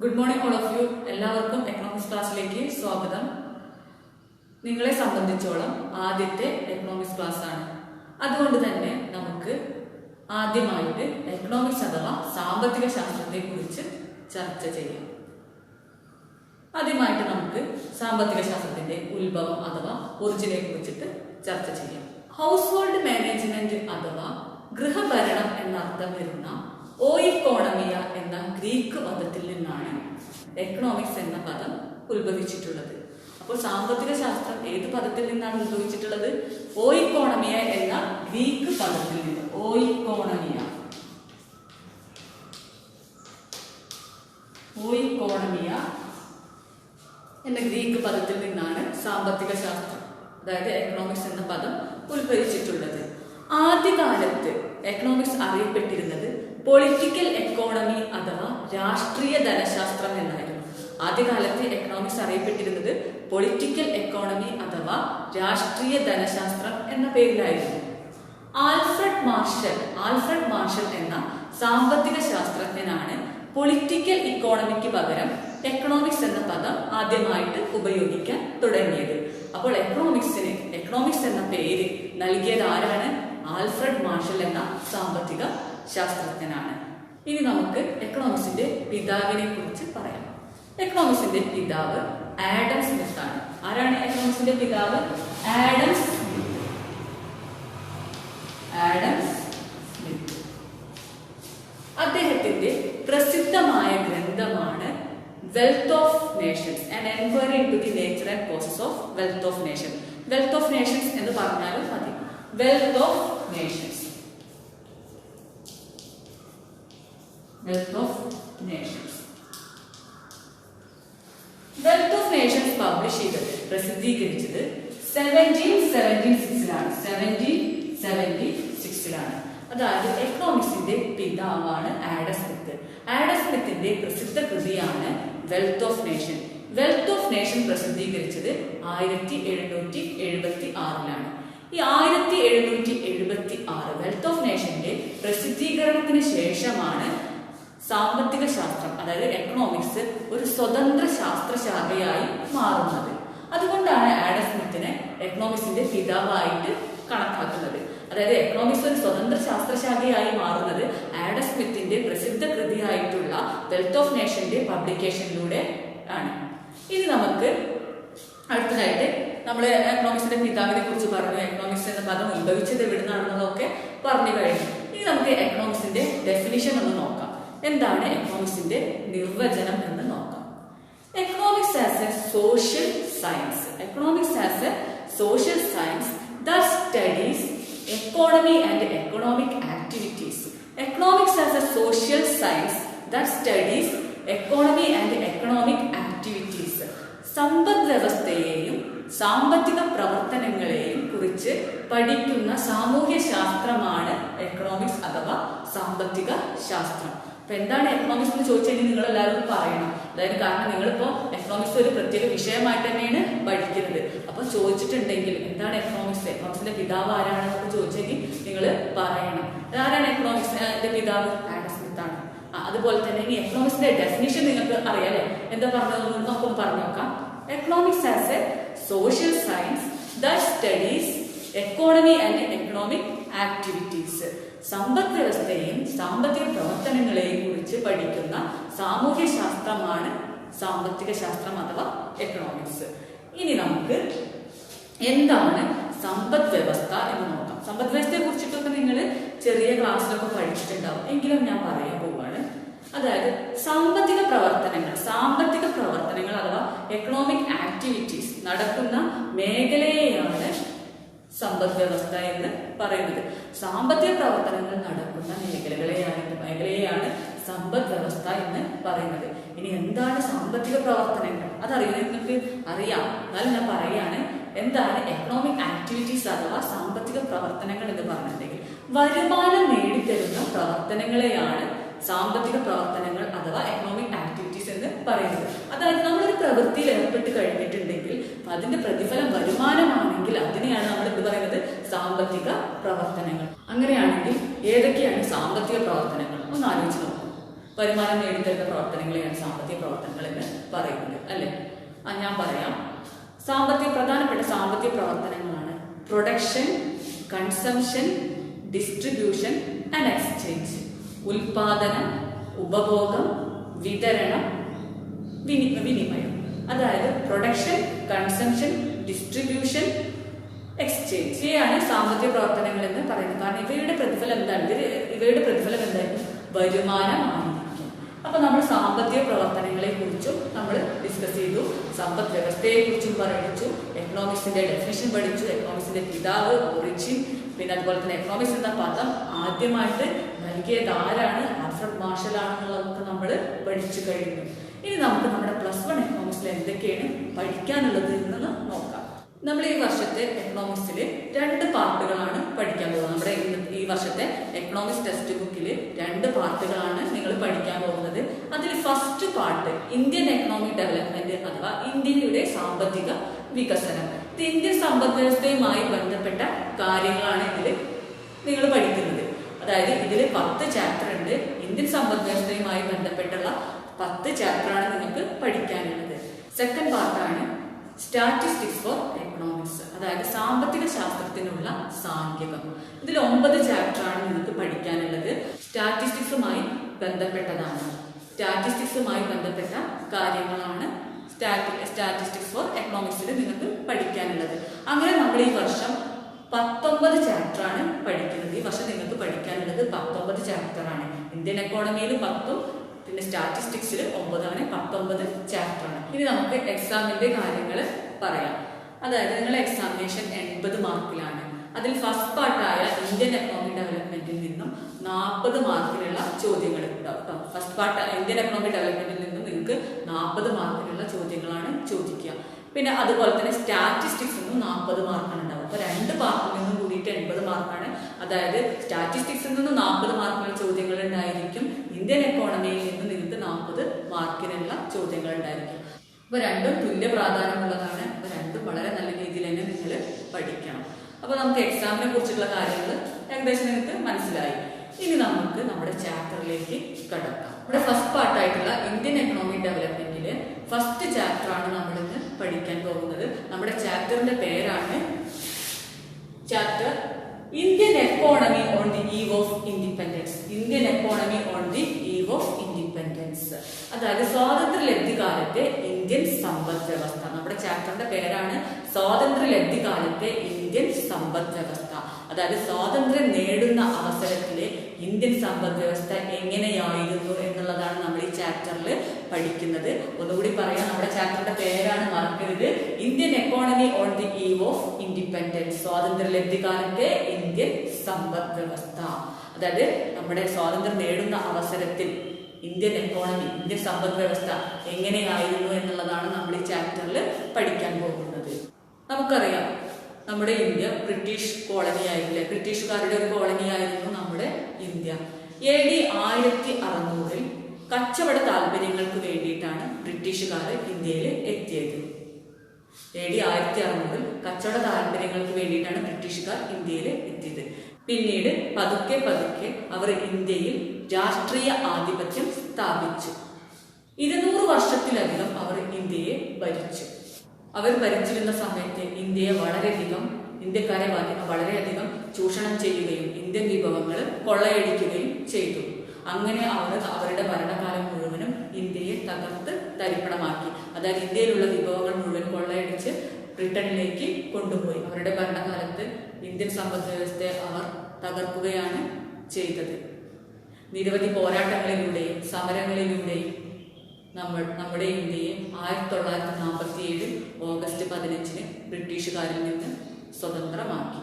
Good morning all of you. എല്ലാവർക്കും economics ക്ലാസ്സിലേക്ക് സ്വാഗതം. നിങ്ങളെ സംബന്ധിച്ചോളം ആദ്യത്തെ എക്കണോമിക്സ് ക്ലാസ് ആണ്. അതുകൊണ്ട് തന്നെ നമുക്ക് ആദ്യമായിട്ട് എക്കണോമിക്സ് അഥവാ സാമ്പത്തിക ശാസ്ത്രത്തെ കുറിച്ച് ചർച്ച ചെയ്യാം. ആദ്യമായിട്ട് നമുക്ക് സാമ്പത്തിക ശാസ്ത്രത്തിന്റെ ഉത്ഭവം അഥവാ ഒറിജിനെ കുറിച്ചിട്ട് ചർച്ച ചെയ്യാം. ഹൗസ് ഹോൾഡ് മാനേജ്മെന്റ് അഥവാ ഗൃഹഭരണം എന്നർത്ഥം വരുന്ന ഓയിക്കോണമിയ എന്ന ഗ്രീക്ക് പദത്തിൽ നിന്നാണ് എക്കണോമിക്സ് എന്ന പദം ഉത്ഭവിച്ചിട്ടുള്ളത്. അപ്പോൾ സാമ്പത്തിക ശാസ്ത്രം ഏത് പദത്തിൽ നിന്നാണ് ഉത്ഭവിച്ചിട്ടുള്ളത്? ഓയിക്കോണമിയ എന്ന ഗ്രീക്ക് പദത്തിൽ നിന്ന്. ഓയിക്കോണമിയ എന്ന ഗ്രീക്ക് പദത്തിൽ നിന്നാണ് സാമ്പത്തിക ശാസ്ത്രം, അതായത് എക്കണോമിക്സ് എന്ന പദം ഉത്ഭവിച്ചിട്ടുള്ളത്. ആദ്യകാലത്ത് എക്കണോമിക്സ് അറിയപ്പെട്ടിരുന്നത് പൊളിറ്റിക്കൽ എക്കോണമി അഥവാ രാഷ്ട്രീയ ധനശാസ്ത്രം എന്നായിരുന്നു. ആദ്യകാലത്ത് എക്കണോമിക്സ് അറിയപ്പെട്ടിരുന്നത് പൊളിറ്റിക്കൽ എക്കോണമി അഥവാ രാഷ്ട്രീയ ധനശാസ്ത്രം എന്ന പേരിലായിരുന്നു. ആൽഫ്രഡ് മാർഷൽ എന്ന സാമ്പത്തിക ശാസ്ത്രജ്ഞനാണ് പൊളിറ്റിക്കൽ ഇക്കോണമിക്ക് പകരം എക്കണോമിക്സ് എന്ന പദം ആദ്യമായിട്ട് ഉപയോഗിക്കാൻ തുടങ്ങിയത്. അപ്പോൾ എക്കണോമിക്സ് എന്ന പേര് നൽകിയത് ആരാണ്? ആൽഫ്രഡ് മാർഷൽ എന്ന സാമ്പത്തിക ശാസ്ത്രജ്ഞനാണ്. ഇനി നമുക്ക് എക്കണോമിക്സിന്റെ പിതാവിനെ കുറിച്ച് പറയാം. എക്കണോമിക്സിന്റെ പിതാവ് ആഡം സ്മിത്ത് ആണ്. ആരാണ് എക്കണോമിക്സിന്റെ പിതാവ്? Adam Smith. അദ്ദേഹത്തിന്റെ പ്രസിദ്ധമായ ഗ്രന്ഥമാണ് wealth of Nations, an enquiry into the nature and causes of wealth of nation. Wealth of Nations എന്ന് പറഞ്ഞാലും മതി. വെൽത്ത് ഓഫ് നേഷൻസ് പബ്ലിഷ് ചെയ്തത്, പ്രസിദ്ധീകരിച്ചത് 1776ലാണ്. അതായത് എക്കണോമിക്സിന്റെ പിതാവാണ് ആഡം സ്മിത്ത്. ആഡം സ്മിത്തിന്റെ പ്രസിദ്ധ കൃതിയാണ് wealth of nation. Wealth of nation പ്രസിദ്ധീകരിച്ചത് 1776ലാണ്. ഈ 1776 വെൽത്ത് ഓഫ് നേഷന്റെ പ്രസിദ്ധീകരണത്തിന് ശേഷമാണ് സാമ്പത്തിക ശാസ്ത്രം, അതായത് എക്കണോമിക്സ്, ഒരു സ്വതന്ത്ര ശാസ്ത്രശാഖയായി മാറുന്നത്. അതുകൊണ്ടാണ് ആഡം സ്മിത്തിനെ എക്കണോമിക്സിന്റെ പിതാവായിട്ട് കണക്കാക്കുന്നത്. അതായത് എക്കണോമിക്സ് ഒരു സ്വതന്ത്ര ശാസ്ത്രശാഖയായി മാറുന്നത് ആഡം സ്മിത്തിന്റെ പ്രസിദ്ധ കൃതിയായിട്ടുള്ള വെൽത്ത് ഓഫ് നേഷന്റെ പബ്ലിക്കേഷനിലൂടെ ആണ്. ഇനി നമുക്ക് അടുത്തതായിട്ട് നമ്മൾ എക്കണോമിക്സിന്റെ പിതാവിനെ കുറിച്ച് പറഞ്ഞു. എക്കണോമിക്സ് എന്ന പദം ഉത്ഭവിച്ചത് എവിടുന്നാണെന്നതൊക്കെ പറഞ്ഞു കഴിഞ്ഞു. ഇനി നമുക്ക് എക്കണോമിക്സിന്റെ ഡെഫിനിഷൻ ഒന്ന് നോക്കാം. എന്താണ് എക്കണോമിക്സിന്റെ നിർവചനം എന്ന് നോക്കാം. Economics as A social science. Economics as A social science that studies economy and economic activities. Economics as a social science that studies economy and economic activities. സമ്പദ് വ്യവസ്ഥയെയും സാമ്പത്തിക പ്രവർത്തനങ്ങളെയും കുറിച്ച് പഠിക്കുന്ന സാമൂഹ്യ ശാസ്ത്രമാണ് എക്കണോമിക്സ് അഥവാ സാമ്പത്തിക ശാസ്ത്രം. അപ്പൊ എന്താണ് എക്കണോമിക്സ് എന്ന് ചോദിച്ചാൽ നിങ്ങൾ എല്ലാവരും പറയണം. അതായത് കാരണം നിങ്ങളിപ്പോ എക്കണോമിക്സ് ഒരു പ്രത്യേക വിഷയമായിട്ട് തന്നെയാണ് പഠിക്കുന്നത്. അപ്പൊ ചോദിച്ചിട്ടുണ്ടെങ്കിൽ എന്താണ് എക്കണോമിക്സിന്റെ പിതാവ് ആരാണെന്നൊക്കെ ചോദിച്ചെങ്കിൽ നിങ്ങൾ പറയണം. ആരാണ് എക്കണോമിക്സിന്റെ പിതാവ്? ആഡം സ്മിത്ത് ആണ്. അതുപോലെ തന്നെ ഇനി എക്കണോമിക്സിന്റെ ഡെഫിനിഷൻ നിങ്ങൾക്ക് അറിയാലേ, എന്താ പറഞ്ഞതെന്ന് നമുക്കൊന്ന് പറഞ്ഞു നോക്കാം. Economics as A social science that studies economy and economic activities. സമ്പദ് വ്യവസ്ഥയെയും സാമ്പത്തിക പ്രവർത്തനങ്ങളെയും കുറിച്ച് പഠിക്കുന്ന സാമൂഹ്യ ശാസ്ത്രമാണ് സാമ്പത്തിക ശാസ്ത്രം അഥവാ എക്കണോമിക്സ്. ഇനി നമുക്ക് എന്താണ് സമ്പദ് വ്യവസ്ഥ എന്ന് നോക്കാം. സമ്പദ് വ്യവസ്ഥയെ കുറിച്ചിട്ടൊക്കെ നിങ്ങൾ ചെറിയ ക്ലാസ്സിലൊക്കെ പഠിച്ചിട്ടുണ്ടാവും, എങ്കിലും ഞാൻ പറയാൻ പോവുകയാണ്. അതായത് സാമ്പത്തിക പ്രവർത്തനങ്ങൾ അഥവാ എക്കണോമിക് ആക്ടിവിറ്റീസ് നടക്കുന്ന മേഖലയെയാണ് സമ്പദ് വ്യവസ്ഥ എന്ന് പറയുന്നത്. സാമ്പത്തിക പ്രവർത്തനങ്ങൾ നടക്കുന്ന മേഖലയെയാണ് സമ്പദ് വ്യവസ്ഥ എന്ന് പറയുന്നത്. ഇനി എന്താണ് സാമ്പത്തിക പ്രവർത്തനങ്ങൾ? അതറിയാം, നിങ്ങൾക്ക് അറിയാം, എന്നാലും ഞാൻ പറയാണ്. എന്താണ് എക്കണോമിക് ആക്ടിവിറ്റീസ് അഥവാ സാമ്പത്തിക പ്രവർത്തനങ്ങൾ എന്ന് പറഞ്ഞിട്ടുണ്ടെങ്കിൽ വരുമാനം നേടിത്തരുന്ന പ്രവർത്തനങ്ങളെയാണ് സാമ്പത്തിക പ്രവർത്തനങ്ങൾ അഥവാ എക്കണോമിക് ആക്ടിവിറ്റീസ് എന്ന് പറയുന്നത്. അതായത് നമ്മളൊരു പ്രവൃത്തിയിൽ ഏർപ്പെട്ട് കഴിഞ്ഞിട്ടുണ്ടെങ്കിൽ അതിന്റെ പ്രതിഫലം വരുമാനമാണെങ്കിൽ അതിനെയാണ് നമ്മൾ എന്ത് പറയുന്നത്? സാമ്പത്തിക പ്രവർത്തനങ്ങൾ. അങ്ങനെയാണെങ്കിൽ ഏതൊക്കെയാണ് സാമ്പത്തിക പ്രവർത്തനങ്ങൾ? ഒന്ന് ആലോചിച്ച് നോക്കാം. വരുമാനം നേടിത്തരുന്ന പ്രവർത്തനങ്ങളെയാണ് സാമ്പത്തിക പ്രവർത്തനങ്ങൾ എന്ന് പറയുന്നത് അല്ലെ. ഞാൻ പറയാം. പ്രധാനപ്പെട്ട സാമ്പത്തിക പ്രവർത്തനങ്ങളാണ് production, consumption, distribution and exchange. ഉൽപാദനം, ഉപഭോഗം, വിതരണം, വിനിമയം. അതായത് പ്രൊഡക്ഷൻ, കൺസംഷൻ, ഡിസ്ട്രിബ്യൂഷൻ, എക്സ്ചേഞ്ച്. ഇവയാണ് സാമ്പത്തിക പ്രവർത്തനങ്ങൾ എന്ന് പറയുന്നത്. കാരണം ഇവയുടെ പ്രതിഫലം എന്തായിരിക്കും? വരുമാനമായിരിക്കും. അപ്പൊ നമ്മൾ സാമ്പത്തിക പ്രവർത്തനങ്ങളെ കുറിച്ചും നമ്മൾ ഡിസ്കസ് ചെയ്തു. സമ്പദ് വ്യവസ്ഥയെ കുറിച്ചും പഠിച്ചു. എക്കണോമിക്സിന്റെ ഡെഫിനിഷൻ പഠിച്ചു. എക്കണോമിക്സിന്റെ പിതാവ്, ഒറിജിൻ, പിന്നെ അതുപോലെ തന്നെ എക്കണോമിക്സ് എന്ന പദം ആദ്യമായിട്ട് നൽകിയത് ആരാണ്? ആൽഫ്രഡ് മാർഷൽ ആണെന്നുള്ളതൊക്കെ നമ്മൾ പഠിച്ചു കഴിഞ്ഞു. ഇനി നമുക്ക് നമ്മുടെ +1 എക്കണോമിക്സിൽ എന്തൊക്കെയാണ് പഠിക്കാനുള്ളത് എന്ന് നോക്കാം. നമ്മൾ ഈ വർഷത്തെ എക്കണോമിക്സിൽ 2 പാർട്ടുകളാണ് പഠിക്കാൻ പോകുന്നത്. നമ്മുടെ ഈ വർഷത്തെ എക്കണോമിക്സ് ടെക്സ്റ്റ് ബുക്കിൽ 2 പാർട്ടുകളാണ് നിങ്ങൾ പഠിക്കാൻ പോകുന്നത്. അതിൽ first part Indian economic development അഥവാ ഇന്ത്യയുടെ സാമ്പത്തിക വികസനം. ഇത് ഇന്ത്യൻ സമ്പദ് വ്യവസ്ഥയുമായി ബന്ധപ്പെട്ട കാര്യങ്ങളാണ് ഇതിൽ നിങ്ങൾ പഠിക്കുന്നത്. അതായത് ഇതിൽ 10 ചാപ്റ്റർ ഉണ്ട്. ഇന്ത്യൻ സമ്പദ് വ്യവസ്ഥയുമായി ബന്ധപ്പെട്ടുള്ള 10 ചാപ്റ്ററാണ് നിങ്ങൾക്ക് പഠിക്കാനുള്ളത്. സെക്കൻഡ് പാർട്ടാണ് സ്റ്റാറ്റിസ്റ്റിക്സ് ഫോർ എക്കണോമിക്സ്, അതായത് സാമ്പത്തിക ശാസ്ത്രത്തിനുള്ള സാങ്കേതികം. ഇതിൽ 9 ചാപ്റ്ററാണ് നിങ്ങൾക്ക് പഠിക്കാനുള്ളത്. സ്റ്റാറ്റിസ്റ്റിക്സുമായി ബന്ധപ്പെട്ടതാണ്. സ്റ്റാറ്റിസ്റ്റിക്സുമായി ബന്ധപ്പെട്ട കാര്യങ്ങളാണ് സ്റ്റാറ്റിസ്റ്റിക്സ് ഫോർ എക്കണോമിക്സിൽ നിങ്ങൾക്ക് പഠിക്കാനുള്ളത്. അങ്ങനെ നമ്മൾ ഈ വർഷം 19 ചാപ്റ്ററാണ് പഠിക്കുന്നത്. ഈ വർഷം നിങ്ങൾക്ക് പഠിക്കാനുള്ളത് 19 ചാപ്റ്ററാണ്. ഇന്ത്യൻ എക്കോണമിയിൽ 10, പിന്നെ സ്റ്റാറ്റിസ്റ്റിക്സിൽ 9 ആണ്. 19 ചാപ്റ്ററാണ്. ഇനി നമുക്ക് എക്സാമിന്റെ കാര്യങ്ങൾ പറയാം. അതായത് നിങ്ങളുടെ എക്സാമിനേഷൻ 80 മാർക്കിലാണ്. അതിൽ ഫസ്റ്റ് പാർട്ടായ ഇന്ത്യൻ എക്കണോമിക് ഡെവലപ്മെന്റിൽ നിന്നും 40 മാർക്കിനുള്ള ചോദ്യങ്ങൾ ഉണ്ടാവും. ഫസ്റ്റ് പാർട്ട് ഇന്ത്യൻ എക്കണോമിക് ഡെവലപ്മെന്റിൽ നിന്നും നിങ്ങൾക്ക് 40 മാർക്കിനുള്ള ചോദ്യങ്ങളാണ് ചോദിക്കുക. പിന്നെ അതുപോലെ തന്നെ സ്റ്റാറ്റിസ്റ്റിക്സ് നിന്നും 40 മാർക്കാണ് ഉണ്ടാവും. അപ്പൊ 2 പാർട്ടിൽ നിന്നും കൂടിയിട്ട് 80 മാർക്കാണ്. അതായത് സ്റ്റാറ്റിസ്റ്റിക്സിൽ നിന്നും 40 മാർക്കിനുള്ള ചോദ്യങ്ങൾ ഉണ്ടായിരിക്കും. ഇന്ത്യൻ എക്കോണമിയിൽ നിന്നും നിങ്ങൾക്ക് 40 മാർക്കിനുള്ള ചോദ്യങ്ങൾ ഉണ്ടായിരിക്കും. അപ്പൊ രണ്ടും തുല്യ പ്രാധാന്യമുള്ളതാണ്. അപ്പൊ രണ്ടും വളരെ നല്ല രീതിയിൽ തന്നെ നിങ്ങൾ പഠിക്കണം. അപ്പൊ നമുക്ക് എക്സാമിനെ കുറിച്ചുള്ള കാര്യങ്ങൾ ഏകദേശം നിങ്ങൾക്ക് മനസ്സിലായി. ഇനി നമുക്ക് നമ്മുടെ ചാപ്റ്ററിലേക്ക് കടക്കാം. നമ്മുടെ ഫസ്റ്റ് പാർട്ടായിട്ടുള്ള ഇന്ത്യൻ എക്കണോമിക് ഡെവലപ്മെന്റിലെ ഫസ്റ്റ് ചാപ്റ്റർ ആണ് നമ്മൾ ഇന്ന് പഠിക്കാൻ പോകുന്നത്. നമ്മുടെ ചാപ്റ്ററിന്റെ പേരാണ് chapter Indian economy on the eve of independence. Indian economy on the eve of independence, അതായത് സ്വാതന്ത്ര്യലബ്ധി കാലത്തെ ഇന്ത്യൻ സമ്പദ് വ്യവസ്ഥ. നമ്മുടെ ചാപ്റ്ററിന്റെ പേരാണ് സ്വാതന്ത്ര്യലബ്ധി കാലത്തെ ഇന്ത്യൻ സമ്പദ് വ്യവസ്ഥ. അതായത് സ്വാതന്ത്ര്യം നേടുന്ന അവസരത്തിലെ ഇന്ത്യൻ സമ്പദ് വ്യവസ്ഥ എങ്ങനെയായിരുന്നു എന്നുള്ളതാണ് നമ്മൾ ഈ ചാപ്റ്ററിൽ പഠിക്കുന്നത്. ഒന്നുകൂടി പറയാം, നമ്മുടെ ചാപ്റ്ററിന്റെ പേരാണ്, മറക്കരുത്, Indian economy on the eve of independence. സ്വാതന്ത്ര്യലബ്ധി കാലത്തെ ഇന്ത്യൻ സമ്പദ് വ്യവസ്ഥ. അതായത് നമ്മുടെ സ്വാതന്ത്ര്യം നേടുന്ന അവസരത്തിൽ ഇന്ത്യൻ എക്കോണമി, ഇന്ത്യൻ സമ്പദ് വ്യവസ്ഥ എങ്ങനെയായിരുന്നു എന്നുള്ളതാണ് നമ്മൾ ഈ ചാപ്റ്ററിൽ പഠിക്കാൻ പോകുന്നത്. നമുക്കറിയാം, നമ്മുടെ ഇന്ത്യ ബ്രിട്ടീഷ് കോളനി ആയിരുന്നില്ലേ, ബ്രിട്ടീഷുകാരുടെ ഒരു കോളനി ആയിരുന്നു നമ്മുടെ ഇന്ത്യ. AD 1600 കച്ചവട താല്പര്യങ്ങൾക്ക് വേണ്ടിയിട്ടാണ് ബ്രിട്ടീഷുകാർ ഇന്ത്യയിൽ എത്തിയത്. AD 1600 കച്ചവട താല്പര്യങ്ങൾക്ക് വേണ്ടിയിട്ടാണ് ബ്രിട്ടീഷുകാർ ഇന്ത്യയിൽ എത്തിയത്. പിന്നീട് പതുക്കെ പതുക്കെ അവർ ഇന്ത്യയിൽ രാഷ്ട്രീയ ആധിപത്യം സ്ഥാപിച്ചു. 200 വർഷത്തിലധികം അവർ ഇന്ത്യയെ ഭരിച്ചു. അവർ ഭരിച്ചിരുന്ന സമയത്ത് ഇന്ത്യയെ ഇന്ത്യക്കാരെ വളരെയധികം ചൂഷണം ചെയ്യുകയും ഇന്ത്യൻ വിഭവങ്ങൾ കൊള്ളയടിക്കുകയും ചെയ്തു. അങ്ങനെ അവർ അവരുടെ ഭരണകാലം മുഴുവനും ഇന്ത്യയെ തകർത്ത് തരിപ്പണമാക്കി. അതായത് ഇന്ത്യയിലുള്ള വിഭവങ്ങൾ മുഴുവൻ കൊള്ളയടിച്ച് ബ്രിട്ടനിലേക്ക് കൊണ്ടുപോയി. അവരുടെ ഭരണകാലത്ത് ഇന്ത്യൻ സമ്പദ് വ്യവസ്ഥയെ അവർ തകർക്കുകയാണ് ചെയ്തത്. നിരവധി പോരാട്ടങ്ങളിലൂടെയും സമരങ്ങളിലൂടെയും നമ്മുടെ ഇന്ത്യയെ 1947 ഓഗസ്റ്റ് 15 ബ്രിട്ടീഷുകാരിൽ നിന്ന് സ്വതന്ത്രമാക്കി.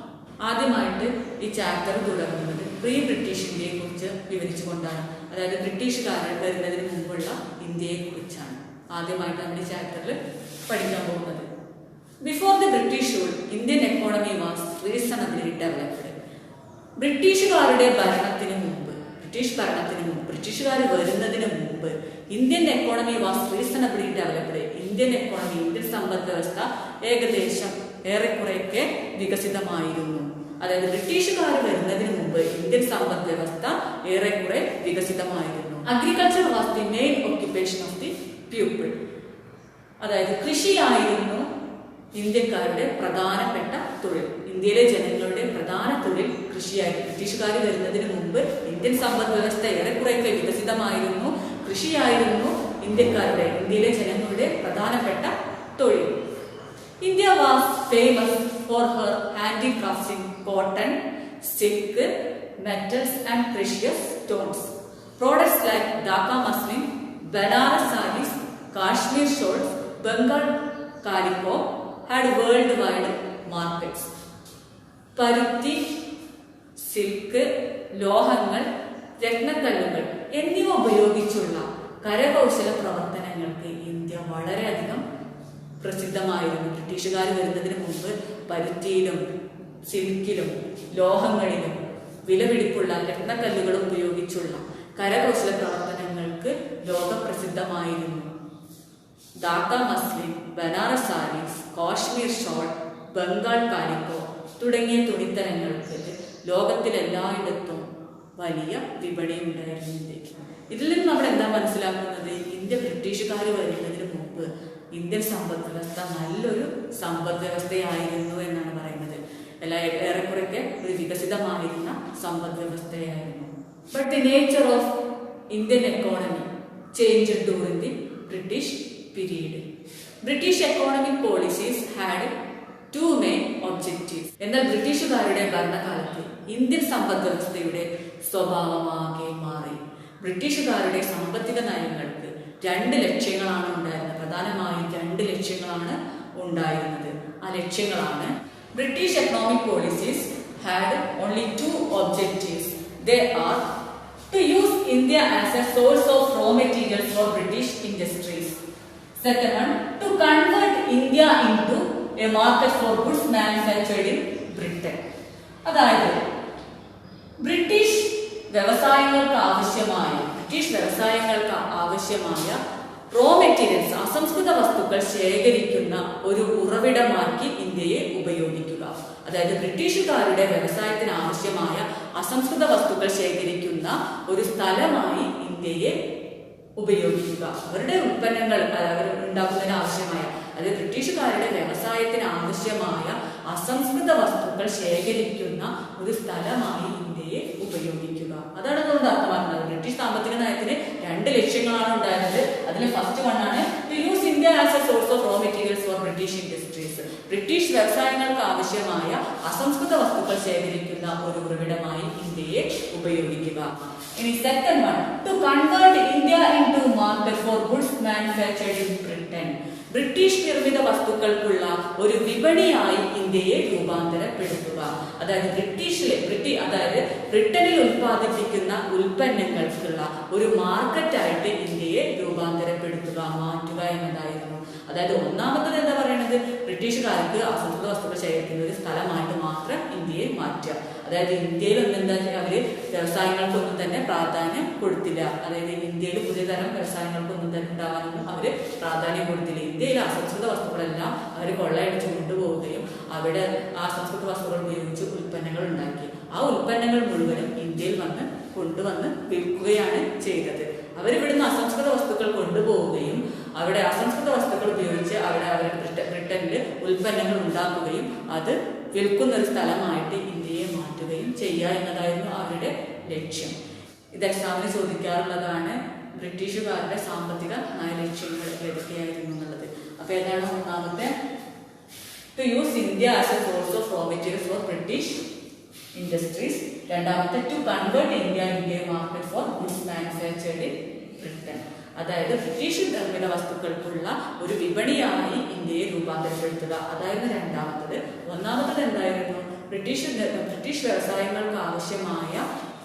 ആദ്യമായിട്ട് ഈ ചാപ്റ്റർ തുടങ്ങുന്നത് പ്രീ ബ്രിട്ടീഷ് ഇന്ത്യയെ കുറിച്ച് വിവരിച്ചുകൊണ്ടാണ്. അതായത് ബ്രിട്ടീഷുകാർ വരുന്നതിന് മുമ്പുള്ള ഇന്ത്യയെ കുറിച്ചാണ് ആദ്യമായിട്ട് നമ്മൾ ഈ ചാപ്റ്ററിൽ പഠിക്കാൻ പോകുന്നത്. Before the British rule, Indian economy was reasonably developed. ബ്രിട്ടീഷുകാരുടെ ഭരണത്തിന് മുമ്പ്, ബ്രിട്ടീഷുകാർ വരുന്നതിന് മുമ്പ് Indian economy was reasonably developed. Indian economy, Indian സമ്പദ് വ്യവസ്ഥ ഏകദേശം ഏറെക്കുറെയൊക്കെ വികസിതമായിരുന്നു. അതായത് ബ്രിട്ടീഷുകാർ വരുന്നതിന് മുമ്പ് ഇന്ത്യൻ സമ്പദ് വ്യവസ്ഥ ഏറെക്കുറെ വികസിതമായിരുന്നു. Agriculture was the main occupation of the people. അതായത് കൃഷിയായിരുന്നു ഇന്ത്യക്കാരുടെ പ്രധാനപ്പെട്ട തൊഴിൽ. ഇന്ത്യയിലെ ജനങ്ങളുടെ പ്രധാന തൊഴിൽ കൃഷിയായിരുന്നു. ബ്രിട്ടീഷുകാർ വരുന്നതിന് മുമ്പ് ഇന്ത്യൻ സമ്പദ് വ്യവസ്ഥ ഏറെക്കുറെയൊക്കെ വികസിതമായിരുന്നു. കൃഷിയായിരുന്നു ഇന്ത്യയിലെ ജനങ്ങളുടെ പ്രധാനപ്പെട്ട തൊഴിൽ. India was famous for her handicrafts in cotton, silk, metals and precious stones. Products like Dhaka muslin, Banaras sarees, Kashmir shawls, Bengal calico had worldwide markets. പരുത്തി, സിൽക്ക്, ലോഹങ്ങൾ, രത്നക്കല്ലുകൾ എന്നിവ ഉപയോഗിച്ചുള്ള കരകൗശല പ്രവർത്തനങ്ങൾക്ക് ഇന്ത്യ വളരെയധികം പ്രസിദ്ധമായിരുന്നു. ബ്രിട്ടീഷുകാർ വരുന്നതിന് മുമ്പ് പരുത്തിയിലും സിൽക്കിലും ലോഹങ്ങളിലും വിലപിടിപ്പുള്ള രത്നക്കല്ലുകൾ ഉപയോഗിച്ചുള്ള കരകൗശല പ്രവർത്തനങ്ങൾക്ക് ലോകപ്രസിദ്ധമായിരുന്നു. Dhaka muslin, Banaras saris, Kashmir shawl, Bengal calico തുടങ്ങിയ തുണിത്തരങ്ങൾക്ക് ലോകത്തിലെല്ലായിടത്തും വലിയ വിപണി ഉണ്ടായിരുന്നു ഇന്ത്യക്ക്. ഇതിൽ നിന്ന് നമ്മൾ എന്താ മനസ്സിലാക്കുന്നത്? ഇന്ത്യ ബ്രിട്ടീഷുകാർ വരുന്നതിന് മുമ്പ് ഇന്ത്യൻ സമ്പദ് വ്യവസ്ഥ നല്ലൊരു സമ്പദ് വ്യവസ്ഥയായിരുന്നു എന്നാണ് പറയുന്നത്. ഏറെക്കുറെയൊക്കെ ഒരു വികസിതമായിരുന്ന സമ്പദ് വ്യവസ്ഥയായിരുന്നു. But the nature of Indian economy change during the British period. British economic policies had two main objectives. എന്നാൽ ബ്രിട്ടീഷുകാരുടെ ഭരണകാലത്ത് ഇന്ത്യൻ സമ്പദ് വ്യവസ്ഥയുടെ സ്വഭാവമാകെ മാറി. ബ്രിട്ടീഷുകാരുടെ സാമ്പത്തിക നയങ്ങൾക്ക് രണ്ട് ലക്ഷ്യങ്ങളാണ് ഉണ്ടായിരുന്നത്. പ്രധാനമായും രണ്ട് ലക്ഷ്യങ്ങളാണ് ഉണ്ടായിരുന്നത്. ആ ലക്ഷ്യങ്ങളാണ്: British economic policies had only two objectives. They are to use India as a source of raw materials for British industries. Second one, to convert India into a market for goods manufactured in Britain. അതായത് British വ്യവസായങ്ങൾക്ക് ആവശ്യമായ raw materials, അസംസ്കൃത വസ്തുക്കൾ ശേഖരിക്കുന്ന ഒരു ഉറവിടമാക്കി ഇന്ത്യയെ ഉപയോഗിക്കുക. അതായത് ബ്രിട്ടീഷുകാരുടെ വ്യവസായത്തിന് ആവശ്യമായ അസംസ്കൃത വസ്തുക്കൾ ശേഖരിക്കുന്ന ഒരു സ്ഥലമായി ഇന്ത്യയെ ഉപയോഗിക്കുക. അവരുടെ ഉൽപ്പന്നങ്ങൾ അവർ ഉണ്ടാക്കുന്നതിന് ആവശ്യമായ, അതായത് ബ്രിട്ടീഷുകാരുടെ വ്യവസായത്തിന് ആവശ്യമായ അസംസ്കൃത വസ്തുക്കൾ ശേഖരിക്കുന്ന ഒരു സ്ഥലമായി ഇന്ത്യയെ ഉപയോഗിക്കുക. അതാണ് അതുകൊണ്ട് അർത്ഥമാക്കുന്നത്. ബ്രിട്ടീഷ് സാമ്പത്തിക നയത്തിന് രണ്ട് ലക്ഷ്യങ്ങളാണ് ഉണ്ടായിരുന്നത്. അതിൽ ഫസ്റ്റ് വൺ ആണ് to use India as a source of raw materials for British industries. British വ്യവസായങ്ങൾക്ക് ആവശ്യമായ അസംസ്കൃത വസ്തുക്കൾ ശേഖരിക്കുന്ന ഒരു ഉറവിടമായി ഇന്ത്യയെ ഉപയോഗിക്കുക. ഇനി second one, two convert India into market for goods manufactured in Britain. British നിർമ്മിത വസ്തുക്കൾക്കുള്ള ഒരു വിപണിയായി ഇന്ത്യയെ രൂപാന്തരപ്പെടുത്തുക. അതായത് ബ്രിട്ടനിൽ ഉൽപ്പാദിപ്പിക്കുന്ന ഉൽപ്പന്നങ്ങൾക്കുള്ള ഒരു മാർക്കറ്റായിട്ട് ഇന്ത്യയെ രൂപാന്തരപ്പെടുത്തുക, മാറ്റുക എന്നതായിരുന്നു. അതായത് ഒന്നാമത്തത് എന്താ പറയുന്നത്? ബ്രിട്ടീഷുകാർക്ക് അസംസ്കൃത വസ്തുക്കൾ ശേഖരിക്കുന്ന ഒരു സ്ഥലമായിട്ട് മാത്രം ഇന്ത്യയെ മാറ്റുക. അതായത് ഇന്ത്യയിൽ എന്താ അവര് വ്യവസായങ്ങൾക്കൊന്നും തന്നെ പ്രാധാന്യം കൊടുത്തില്ല. അതായത് ഇന്ത്യയിൽ പുതിയ തരം വ്യവസായങ്ങൾക്കൊന്നും തന്നെ ഉണ്ടാവാനൊന്നും അവര് പ്രാധാന്യം കൊടുത്തില്ല. ഇന്ത്യയിലെ അസംസ്കൃത വസ്തുക്കളെല്ലാം അവർ കൊള്ളയടിച്ച് കൊണ്ടുപോവുകയും അവിടെ ആ അസംസ്കൃത വസ്തുക്കൾ ഉപയോഗിച്ച് ഉൽപ്പന്നങ്ങൾ ഉണ്ടാക്കി. ആ ഉൽപ്പന്നങ്ങൾ മുഴുവനും ഇന്ത്യയിൽ കൊണ്ടുവന്ന് വിൽക്കുകയാണ് ചെയ്തത്. അവരിവിടുന്ന് അസംസ്കൃത വസ്തുക്കൾ കൊണ്ടുപോവുകയും അവിടെ അസംസ്കൃത വസ്തുക്കൾ ഉപയോഗിച്ച് ബ്രിട്ടനിൽ ഉൽപ്പന്നങ്ങൾ ഉണ്ടാക്കുകയും അത് വിൽക്കുന്ന ഒരു സ്ഥലമായിട്ട് ഇന്ത്യയെ മാറ്റുകയും ചെയ്യുക എന്നതായിരുന്നു അവരുടെ ലക്ഷ്യം. ഇത് എക്സാമിന് ചോദിക്കാറുള്ളതാണ്. ബ്രിട്ടീഷുകാരുടെ സാമ്പത്തിക നയ ലക്ഷ്യങ്ങൾ ഏതൊക്കെയായിരുന്നു എന്നുള്ളത്. അപ്പൊ ഏതാണ് ഒന്നാമത്തെ? To use India as a source of raw materials for British industries. രണ്ടാമത്തെ, to convert India into a market for goods manufactured in Britain. അതായത് ബ്രിട്ടീഷ് നിർമ്മിത വസ്തുക്കൾക്കുള്ള ഒരു വിപണിയായി ഇന്ത്യയെ രൂപാന്തരപ്പെടുത്തുക. അതായിരുന്നു രണ്ടാമത്തത്. ഒന്നാമത്തത് എന്തായിരുന്നു? ബ്രിട്ടീഷ് വ്യവസായങ്ങൾക്ക് ആവശ്യമായ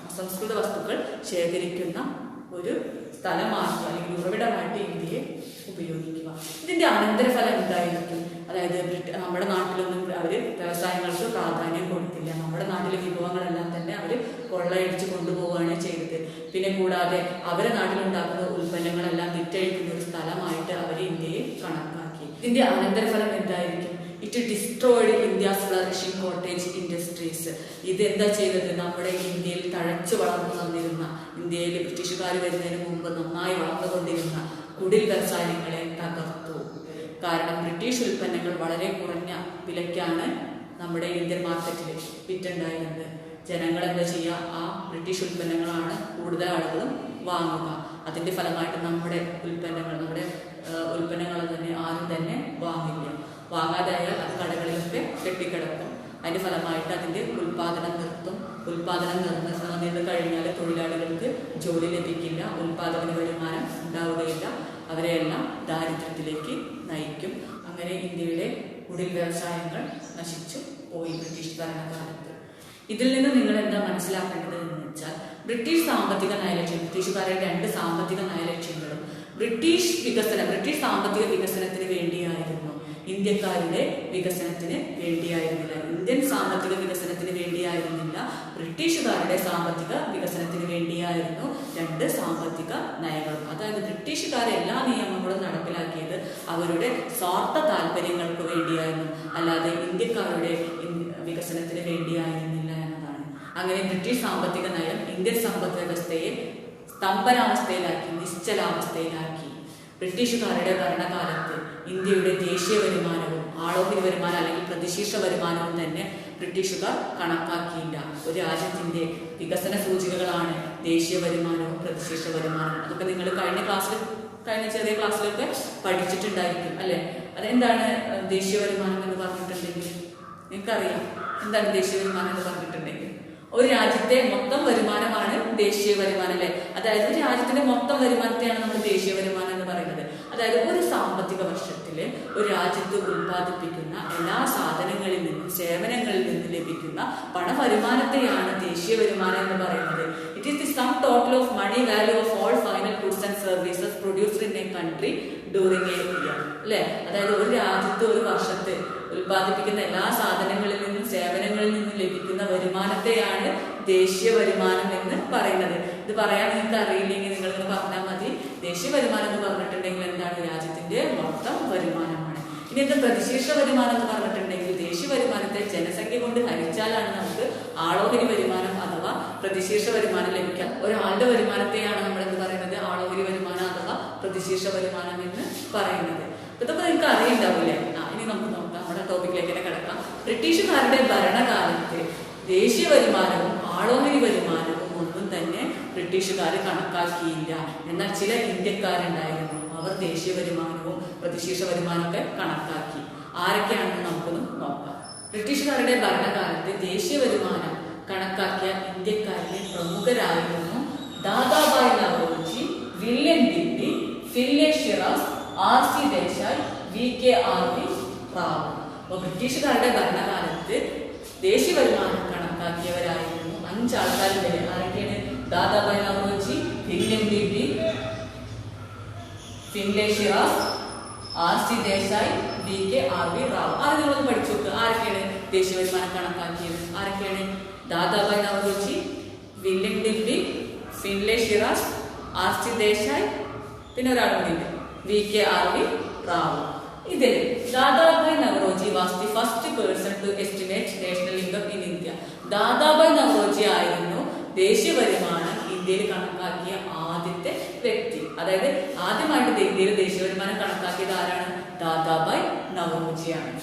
അസംസ്കൃത വസ്തുക്കൾ ശേഖരിക്കുന്ന ഒരു സ്ഥലമാക്കുക അല്ലെങ്കിൽ ഉറവിടമായിട്ട് ഇന്ത്യയെ ഉപയോഗിക്കുക. ഇതിന്റെ അനന്തരഫലം എന്തായിരിക്കും? അതായത് നമ്മുടെ നാട്ടിലൊന്നും അവര് വ്യവസായങ്ങൾക്ക് പ്രാധാന്യം കൊടുത്തില്ല. നമ്മുടെ നാട്ടിലെ വിഭവങ്ങളെല്ലാം തന്നെ അവര് കൊള്ളയടിച്ച് കൊണ്ടുപോവുകയാണ് ചെയ്തത്. പിന്നെ കൂടാതെ അവരെ നാട്ടിലുണ്ടാക്കുന്ന ഉൽപ്പന്നങ്ങളെല്ലാം വിറ്റഴിക്കുന്ന ഒരു സ്ഥലമായിട്ട് അവർ ഇന്ത്യയെ കണക്കാക്കി. ഇതിന്റെ അനന്തരഫലം എന്തായിരിക്കും? It destroyed India's flourishing cottage industries. British. ഇതെന്താ ചെയ്തത്? നമ്മുടെ ഇന്ത്യയിൽ തഴച്ചു വളർന്നു വന്നിരുന്ന, ഇന്ത്യയിൽ ബ്രിട്ടീഷുകാർ വരുന്നതിന് മുമ്പ് നന്നായി വളർന്നുകൊണ്ടിരുന്ന കുടിൽ വ്യവസായങ്ങളെ തകർത്തു. കാരണം ബ്രിട്ടീഷ് ഉൽപ്പന്നങ്ങൾ വളരെ കുറഞ്ഞ വിലയ്ക്കാണ് നമ്മുടെ ഇന്ത്യൻ മാർക്കറ്റിൽ വിറ്റുണ്ടായിരുന്നത്. ജനങ്ങൾ എന്താ ചെയ്യുക? ആ ബ്രിട്ടീഷ് ഉൽപ്പന്നങ്ങളാണ് കൂടുതൽ ആളുകളും വാങ്ങുക. അതിന്റെ ഫലമായിട്ട് നമ്മുടെ ഉൽപ്പന്നങ്ങൾ തന്നെ ആരും തന്നെ വാങ്ങില്ല. വാങ്ങാതായാൽ അത് കടകളിലൊക്കെ കെട്ടിക്കിടക്കും. അതിന്റെ ഫലമായിട്ട് അതിന്റെ ഉൽപാദനം നിർത്തും. ഉൽപാദനം നിന്ന് കഴിഞ്ഞാൽ തൊഴിലാളികൾക്ക് ജോലി ലഭിക്കില്ല, ഉൽപാദന വരുമാനം ഉണ്ടാവുകയില്ല, അവരെയെല്ലാം ദാരിദ്ര്യത്തിലേക്ക് നയിക്കും. അങ്ങനെ ഇന്ത്യയുടെ കുടിൽ വ്യവസായങ്ങൾ നശിച്ചു പോയി ബ്രിട്ടീഷ് ഭരണകാലത്ത്. ഇതിൽ നിന്ന് നിങ്ങൾ എന്താ മനസ്സിലാക്കേണ്ടത് എന്ന് വെച്ചാൽ, ബ്രിട്ടീഷ് സാമ്പത്തിക നയലക്ഷ്യം, ബ്രിട്ടീഷുകാരുടെ 2 സാമ്പത്തിക നയലക്ഷ്യങ്ങളും ബ്രിട്ടീഷ് സാമ്പത്തിക വികസനത്തിന് വേണ്ടിയായിരുന്നു, ഇന്ത്യക്കാരുടെ വികസനത്തിന് വേണ്ടിയായിരുന്നില്ല. ഇന്ത്യൻ സാമ്പത്തിക വികസനത്തിന് വേണ്ടിയായിരുന്നില്ല, ബ്രിട്ടീഷുകാരുടെ സാമ്പത്തിക വികസനത്തിന് വേണ്ടിയായിരുന്നു 2 സാമ്പത്തിക നയങ്ങളും. അതായത് ബ്രിട്ടീഷുകാർ എല്ലാ നിയമങ്ങളും നടപ്പിലാക്കിയത് അവരുടെ സ്വാർത്ഥ താല്പര്യങ്ങൾക്ക് വേണ്ടിയായിരുന്നു, അല്ലാതെ ഇന്ത്യക്കാരുടെ വികസനത്തിന് വേണ്ടിയായിരുന്നില്ല എന്നതാണ്. അങ്ങനെ ബ്രിട്ടീഷ് സാമ്പത്തിക നയം ഇന്ത്യൻ സമ്പദ് വ്യവസ്ഥയെ സ്തംഭനാവസ്ഥയിലാക്കി, നിശ്ചലാവസ്ഥയിലാക്കി. ബ്രിട്ടീഷുകാരുടെ ഭരണകാലത്ത് ഇന്ത്യയുടെ ദേശീയ വരുമാനവും ആളോഹരി വരുമാനം അല്ലെങ്കിൽ പ്രതിശീർഷ വരുമാനവും തന്നെ ബ്രിട്ടീഷുകാർ കണക്കാക്കിയില്ല. ഒരു രാജ്യത്തിന്റെ വികസന സൂചികകളാണ് ദേശീയ വരുമാനവും പ്രതിശീർഷ വരുമാനവും. അതൊക്കെ നിങ്ങൾ കഴിഞ്ഞ ചെറിയ ക്ലാസ്സിലൊക്കെ പഠിച്ചിട്ടുണ്ടായിരിക്കും അല്ലെ? അതെന്താണ് ദേശീയ വരുമാനം എന്ന് പറഞ്ഞിട്ടുണ്ടെങ്കിൽ? നിങ്ങൾക്കറിയാം എന്താണ് ദേശീയ വരുമാനം എന്ന് പറഞ്ഞിട്ടുണ്ടെങ്കിൽ? ഒരു രാജ്യത്തെ മൊത്തം വരുമാനമാണ് ദേശീയ വരുമാനം അല്ലെ? അതായത് ഒരു രാജ്യത്തിന്റെ മൊത്തം വരുമാനത്തെയാണ് നമ്മൾ ദേശീയ വരുമാനം എന്ന് പറയുന്നത്. അതായത് ഒരു സാമ്പത്തിക വർഷത്തില് ഒരു രാജ്യത്ത് ഉൽപ്പാദിപ്പിക്കുന്ന എല്ലാ സാധനങ്ങളിൽ നിന്നും സേവനങ്ങളിൽ നിന്നും ലഭിക്കുന്ന പണവരുമാനത്തെയാണ് ദേശീയ വരുമാനം എന്ന് പറയുന്നത്. It is the sum total of money value of all final goods and services produced in a country during a year അല്ലെ? അതായത് ഒരു രാജ്യത്ത് ഒരു വർഷത്ത് ഉൽപ്പാദിപ്പിക്കുന്ന എല്ലാ സാധനങ്ങളിൽ നിന്നും സേവനങ്ങളിൽ നിന്നും ലഭിക്കുന്ന വരുമാനത്തെയാണ് ദേശീയ വരുമാനം എന്ന് പറയുന്നത്. ഇത് പറയാൻ നിങ്ങൾക്ക് അറിയില്ലെങ്കിൽ നിങ്ങളിങ്ങനെ പറഞ്ഞാൽ മതി. ദേശീയ വരുമാനം എന്ന് പറഞ്ഞിട്ടുണ്ടെങ്കിൽ എന്താണ്? രാജ്യത്തിന്റെ മൊത്തം വരുമാനമാണ്. ഇനി ഇത് പ്രതിശീർഷ വരുമാനം എന്ന് പറഞ്ഞിട്ടുണ്ടെങ്കിൽ ദേശീയ വരുമാനത്തെ ജനസംഖ്യ കൊണ്ട് ഹരിച്ചാലാണ് നമുക്ക് ആളോഹരി വരുമാനം അഥവാ പ്രതിശീർഷ വരുമാനം ലഭിക്കുക. ഒരാളുടെ വരുമാനത്തെയാണ് നമ്മൾ എന്ത് പറയുന്നത്? ആളോഹരി വരുമാനം അഥവാ പ്രതിശീർഷ വരുമാനം എന്ന് പറയുന്നത്. ഇതൊക്കെ നിങ്ങൾക്ക് അറിയുണ്ടാവില്ലേ? ഇനി നമുക്ക് നോക്കാം, നമ്മുടെ ടോപ്പിക്കിലേക്ക് തന്നെ കിടക്കാം. ബ്രിട്ടീഷുകാരുടെ ഭരണകാലത്ത് ദേശീയ വരുമാനവും ആളോഹരി വരുമാനവും ഒന്നും തന്നെ ബ്രിട്ടീഷുകാർ കണക്കാക്കിയില്ല. എന്നാൽ ചില ഇന്ത്യക്കാരുണ്ടായിരുന്നു, അവർ ദേശീയ വരുമാനവും പ്രതിശീർഷ വരുമാനമൊക്കെ കണക്കാക്കി. ആരൊക്കെയാണെന്ന് നമുക്കൊന്ന് നോക്കാം. ബ്രിട്ടീഷുകാരുടെ ഭരണകാലത്ത് ദേശീയ വരുമാനം കണക്കാക്കിയ ഇന്ത്യക്കാരിലെ പ്രമുഖരായിരുന്നു ദാദാഭായ് നവറോജി, വില്യം ഡിൻഡി, Findlay Shirras, R.C. Desai, V.K. R.V. Rao. അപ്പോൾ ബ്രിട്ടീഷുകാരുടെ ഭരണകാലത്ത് ദേശീയ വരുമാനം കണക്കാക്കിയവരായിരുന്നു 5 ആൾക്കാരും വരെ. ആരൊക്കെയാണ്? ദാദാഭായ് നവറോജി, വില്യം ഡിൻഡി, Findlay Shirras, R.C. Desai, V.K. R.V. Rao. അത് നിങ്ങളൊന്ന് പഠിച്ചു നോക്കുക. ആരൊക്കെയാണ് ദേശീയ വരുമാനം കണക്കാക്കിയത്? ആരൊക്കെയാണ്? ദാദാഭായ് നവറോജി, വില്യം ഡിൻഡി, ഫിൻലെ ഷിറാസ്, R.C. ദേശായി, പിന്നെ ഒരാൾ കൂടി V.K. R.V. റാവു. ഇതിൽ Dadabhai Naoroji was the first person to estimate national income in India. Dadabhai Naoroji ആയിരുന്നു ദേശീയ വരുമാനം ഇന്ത്യയിൽ കണക്കാക്കിയ ആദ്യത്തെ വ്യക്തി. അതായത് ആദ്യമായിട്ട് ഇന്ത്യയിൽ ദേശീയ വരുമാനം കണക്കാക്കിയത് ആരാണ്? ദാദാഭായ് നവറോജിയാണ്.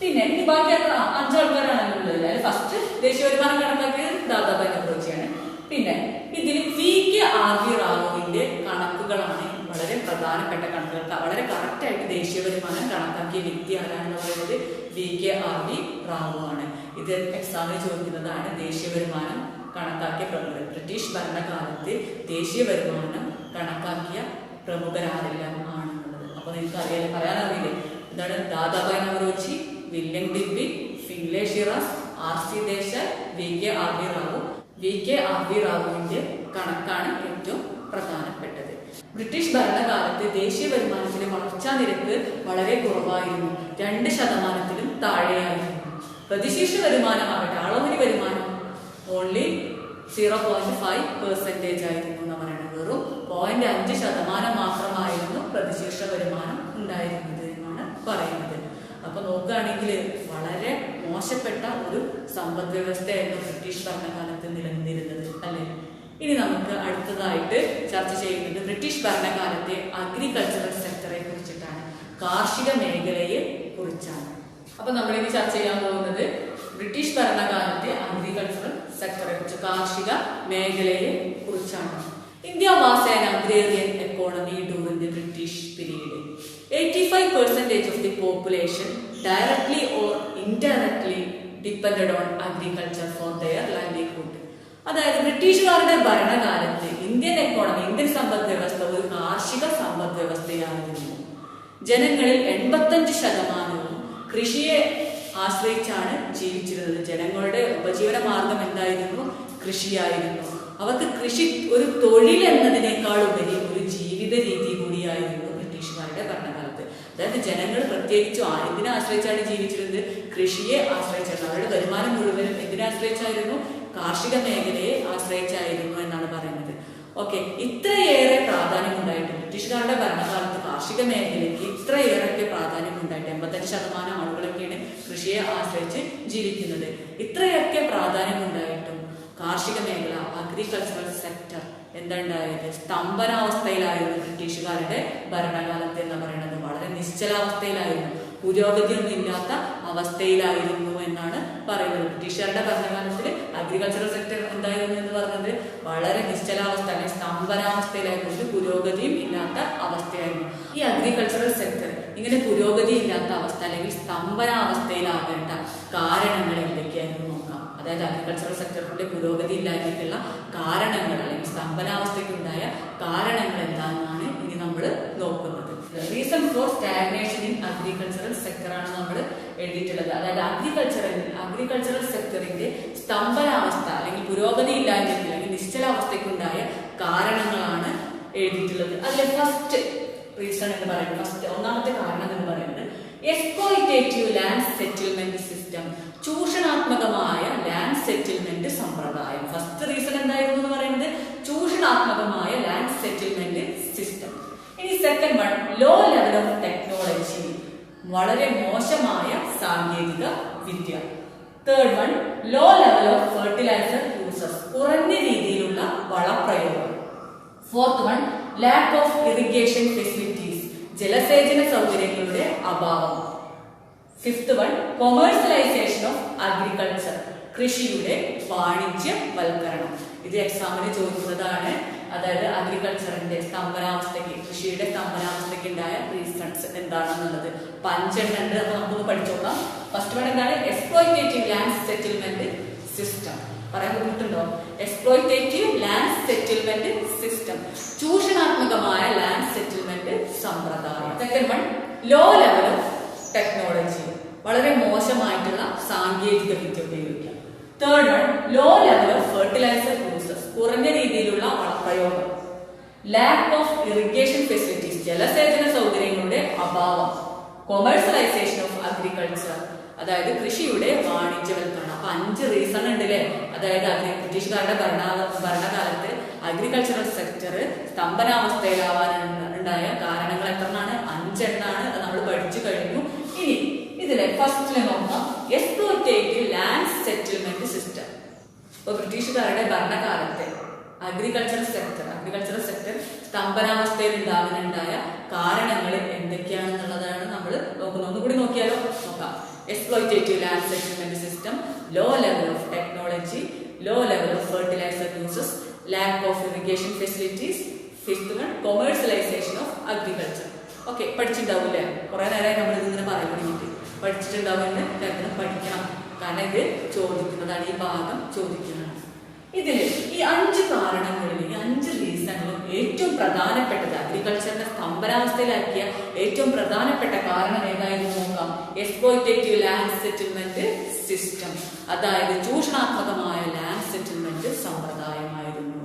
പിന്നെ ഇനി ബാക്കി 5 ആൾക്കാരാണല്ലോ ഉള്ളത്. അതായത് ഫസ്റ്റ് ദേശീയ വരുമാനം കണക്കാക്കിയത് ദാദാഭായ് നവറോജിയാണ്. പിന്നെ ഇതിൽ V.K. R.V. റാവുവിന്റെ കണക്കുകളാണ് വളരെ പ്രധാനപ്പെട്ട കണക്കുകൾ. വളരെ കറക്റ്റ് ആയിട്ട് ദേശീയ വരുമാനം കണക്കാക്കിയ വ്യക്തി ആരാണെന്ന് പറയുന്നത് V.K. R.V. റാവു ആണ്. ഇത് എക്സാമിന് ചോദിക്കുന്നതാണ്. ദേശീയ വരുമാനം കണക്കാക്കിയ പ്രമുഖർ, ബ്രിട്ടീഷ് ഭരണകാലത്ത് ദേശീയ വരുമാനം കണക്കാക്കിയ പ്രമുഖരാരെല്ലാം ആണെന്നുള്ളത്. അപ്പൊ നിങ്ങൾക്ക് പറയാനറിയില്ലേ എന്താണ്? ദാദാഭായ് നവറോജി, വില്യം ഡിൻഡി, Findlay Shirras, R.C. Desai, V.K. R.V. Rao. V.K. R.V. റാവുവിന്റെ കണക്കാണ് ഏറ്റവും പ്രധാനപ്പെട്ടത്. ബ്രിട്ടീഷ് ഭരണകാലത്ത് ദേശീയ വരുമാനത്തിലെ വളർച്ചാ നിരക്ക് വളരെ കുറവായിരുന്നു, 2% താഴെയായിരുന്നു. പ്രതിശീർഷ വരുമാനമാകട്ടെ, ആളോഹരി വരുമാനം ഓൺലി 0.5% ആയിരുന്നു എന്ന് പറയുന്നത്. വെറും 0.5% മാത്രമായിരുന്നു പ്രതിശീർഷ വരുമാനം ഉണ്ടായിരുന്നത് എന്നാണ് പറയുന്നത്. അപ്പൊ നോക്കുകയാണെങ്കിൽ വളരെ മോശപ്പെട്ട ഒരു സമ്പദ് വ്യവസ്ഥയായിരുന്നു ബ്രിട്ടീഷ് ഭരണകാലത്ത് നിലനിന്നിരുന്നത് അല്ലെ. ഇനി നമുക്ക് അടുത്തതായിട്ട് ചർച്ച ചെയ്യുന്നത് ബ്രിട്ടീഷ് ഭരണകാലത്തെ അഗ്രികൾച്ചറൽ സെക്ടറെ കുറിച്ചിട്ടാണ്, കാർഷിക മേഖലയെ കുറിച്ചാണ്. അപ്പൊ നമ്മളിനി ചർച്ച ചെയ്യാൻ പോകുന്നത് ബ്രിട്ടീഷ് ഭരണകാലത്തെ അഗ്രികൾച്ചറൽ സെക്ടറെ കുറിച്ച്, കാർഷിക മേഖലയെ കുറിച്ചാണ്. India was an agrarian economy during the British period. 85% of the population directly or indirectly depended on agriculture for their livelihood. അതായത് ബ്രിട്ടീഷുകാരുടെ ഭരണകാലത്ത് ഇന്ത്യൻ എക്കോണമി, ഇന്ത്യൻ സമ്പദ് വ്യവസ്ഥ ഒരു കാർഷിക സമ്പദ് വ്യവസ്ഥയായിരുന്നു. ജനങ്ങളിൽ 85% കൃഷിയെ ആശ്രയിച്ചാണ് ജീവിച്ചിരുന്നത്. ജനങ്ങളുടെ ഉപജീവന മാർഗം എന്തായിരുന്നു? കൃഷിയായിരുന്നു. അവർക്ക് കൃഷി ഒരു തൊഴിൽ എന്നതിനേക്കാൾ ഉപരി ഒരു ജീവിത രീതി കൂടിയായിരുന്നു ബ്രിട്ടീഷുകാരുടെ ഭരണകാലത്ത്. അതായത് ജനങ്ങൾ പ്രത്യേകിച്ചും എന്തിനെ ആശ്രയിച്ചാണ് ജീവിച്ചിരുന്നത്? കൃഷിയെ ആശ്രയിച്ചായിരുന്നു. അവരുടെ വരുമാനം മുഴുവനും എന്തിനെ ആശ്രയിച്ചായിരുന്നു? കാർഷിക മേഖലയെ ആശ്രയിച്ചായിരുന്നു എന്നാണ് പറയുന്നത്. ഓക്കെ, ഇത്രയേറെ പ്രാധാന്യം ഉണ്ടായിട്ട് ബ്രിട്ടീഷുകാരുടെ ഭരണകാലത്ത് കാർഷിക മേഖലയ്ക്ക് ഇത്രയേറെ പ്രാധാന്യം ഉണ്ടായിട്ട് 85% ആളുകളൊക്കെയാണ് കൃഷിയെ ആശ്രയിച്ച് ജീവിക്കുന്നത്. ഇത്രയൊക്കെ പ്രാധാന്യം ഉണ്ടായിട്ടും കാർഷിക മേഖല, അഗ്രികൾച്ചറൽ സെക്ടർ എന്തുണ്ടായത്? സ്തംഭനാവസ്ഥയിലായിരുന്നു ബ്രിട്ടീഷുകാരുടെ ഭരണകാലത്ത് എന്ന് പറയുന്നത്. വളരെ നിശ്ചലാവസ്ഥയിലായിരുന്നു, പുരോഗതിയൊന്നും ഇല്ലാത്ത അവസ്ഥയിലായിരുന്നു എന്നാണ് പറയുന്നത്. ബ്രിട്ടീഷുകാരുടെ ഭരണകാലത്തിൽ അഗ്രികൾച്ചറൽ സെക്ടർ എന്തായിരുന്നു എന്ന് പറഞ്ഞത്? വളരെ നിശ്ചലാവസ്ഥ അല്ലെങ്കിൽ സ്തംഭനാവസ്ഥയിലായിരുന്നു, ഒരു പുരോഗതിയും ഇല്ലാത്ത അവസ്ഥയായിരുന്നു. ഈ അഗ്രികൾച്ചറൽ സെക്ടർ ഇങ്ങനെ പുരോഗതി ഇല്ലാത്ത അവസ്ഥ അല്ലെങ്കിൽ സ്തംഭനാവസ്ഥയിലാകേണ്ട കാരണങ്ങൾ എന്തൊക്കെയായിരുന്നു നോക്കാം. അതായത് അഗ്രികൾച്ചറൽ സെക്ടറിന്റെ പുരോഗതി ഇല്ലായ്മയ്ക്കുള്ള കാരണങ്ങൾ അല്ലെങ്കിൽ സ്തംഭനാവസ്ഥയ്ക്കുണ്ടായ കാരണങ്ങൾ എന്താണെന്നാണ് ഇനി നമ്മൾ നോക്കുന്നത്. Reason for stagnation in agricultural sector ആണ് നമ്മൾ എഴുതിയിട്ടുള്ളത്. അതായത് അഗ്രികൾച്ചറൽ സെക്ടറിന്റെ സ്തംഭനാവസ്ഥ അല്ലെങ്കിൽ പുരോഗതി ഇല്ലായ്മയ്ക്ക് അല്ലെങ്കിൽ നിശ്ചലാവസ്ഥയ്ക്കുണ്ടായ കാരണങ്ങളാണ് എഴുതിയിട്ടുള്ളത്. അതിലെ ഫസ്റ്റ് റീസൺ എന്ന് പറയുന്നത്, ഒന്നാമത്തെ കാരണം എന്ന് പറയുന്നത് എക്സ്പ്ലോയിറ്റേറ്റീവ് ലാൻഡ് സെറ്റിൽമെന്റ് സിസ്റ്റം, ചൂഷണാത്മകമായ ലാൻഡ് സെറ്റിൽമെന്റ് സമ്പ്രദായം. ഫസ്റ്റ് റീസൺ എന്തായിരുന്നു എന്ന് പറയുന്നത്? ചൂഷണാത്മകമായ ലാൻഡ് സെറ്റിൽമെന്റ് സിസ്റ്റം. ഇനി second one, low level of technology, വളരെ മോശമായ സാങ്കേതിക വിദ്യ. Third one, low level of fertiliser uses, കുറഞ്ഞ രീതിയിലുള്ള വളപ്രയോഗം. Fourth one, lack of irrigation facilities, ജലസേചന സൗകര്യങ്ങളുടെ അഭാവം. Fifth one, commercialisation of agriculture, കൃഷിയുടെ വാണിജ്യവൽക്കരണം. ഇത് എക്സാമിന് ചോദിക്കുന്നതാണ്. അതായത് അഗ്രികൾച്ചറിന്റെ സ്തംഭനാവസ്ഥയ്ക്ക്, കൃഷിയുടെ സ്തംഭനാവസ്ഥയ്ക്ക് ഉണ്ടായ റീസൺസ് എന്താണെന്നുള്ളത് 5 ഉണ്ട്. അപ്പൊ നമുക്കൊന്ന് പഠിച്ചു നോക്കാം. ഫസ്റ്റ് വൺ എന്താണ്? Exploitative land settlement system. പറയാൻ ബുദ്ധിമുട്ടുണ്ടോ? എക്സ്പ്ലോയിറ്റേറ്റീവ് ലാൻഡ് സെറ്റിൽമെന്റ് സിസ്റ്റം, ചൂഷണാത്മകമായ ലാൻഡ് സെറ്റിൽമെന്റ് സമ്പ്രദായം. Second one, low level of technology, വളരെ മോശമായിട്ടുള്ള സാങ്കേതിക വിദ്യ ഉപയോഗിക്കാം. Third one, low level of fertiliser uses, കുറഞ്ഞ രീതിയിലുള്ള വളപ്രയോഗം. ലാക്ക് ഓഫ് ഇറിഗേഷൻ ഫെസിലിറ്റീസ്, ജലസേചന സൗകര്യങ്ങളുടെ അഭാവം. കൊമേഴ്സ്യലൈസേഷൻ ഓഫ് അഗ്രികൾച്ചർ, അതായത് കൃഷിയുടെ വാണിജ്യവൽക്കരണം. അപ്പൊ 5 റീസൺ ഉണ്ട് അല്ലേ? അതായത് ബ്രിട്ടീഷുകാരുടെ ഭരണകാലത്ത് അഗ്രികൾച്ചറൽ സെക്ടർ സ്തംഭനാവസ്ഥയിലാവാനുണ്ടായ കാരണങ്ങൾ എത്രയാണ്? 5 എണ്ണാണ്. അത് നമ്മൾ പഠിച്ചു കഴിഞ്ഞു. ഇനി ഇതിലെ ഫസ്റ്റില് നോക്കാം, എക്സ്പ്ലോയിറ്റേറ്റീവ് ലാൻഡ് സെറ്റിൽമെന്റ് സിസ്റ്റം. ഇപ്പൊ ബ്രിട്ടീഷുകാരുടെ ഭരണകാലത്തെ അഗ്രികൾച്ചറൽ സെക്ടർ സ്തംഭനാവസ്ഥയിൽ ഉണ്ടാകാനുണ്ടായ കാരണങ്ങൾ എന്തൊക്കെയാണെന്നുള്ളതാണ് നമ്മൾ നോക്കുന്നത്. ഒന്നുകൂടി നോക്കിയാലോ? നോക്കാം. Exploitative land settlement system, low level of technology, low level of fertiliser uses, lack of irrigation facilities, fifth one, commercialisation of agriculture. Okay, പഠിച്ചിട്ടുണ്ടാവില്ലേ? കുറെ നേരമായി നമ്മൾ ഇതിങ്ങനെ പറയുന്നത് പഠിച്ചിട്ടുണ്ടാവുമെന്ന് എല്ലാവരും പഠിക്കണം. കാരണം ഇത് ചോദിക്കുന്നതാണ്, ഈ ഭാഗം ചോദിക്കുന്നതാണ്. ഇതില് ഈ 5 കാരണങ്ങളിൽ, ഈ 5 റീസണിലും ഏറ്റവും പ്രധാനപ്പെട്ടത്, അഗ്രികൾച്ചറിനെ സ്തംഭനാവസ്ഥയിലാക്കിയ ഏറ്റവും പ്രധാനപ്പെട്ട കാരണം ഏതായിരുന്നു നോക്കാം. എക്സ്പ്ലോയിറ്റേറ്റീവ് ലാൻഡ് സെറ്റിൽമെന്റ് സിസ്റ്റം, അതായത് ചൂഷണാത്മകമായ ലാൻഡ് സെറ്റിൽമെന്റ് സമ്പ്രദായമായിരുന്നു.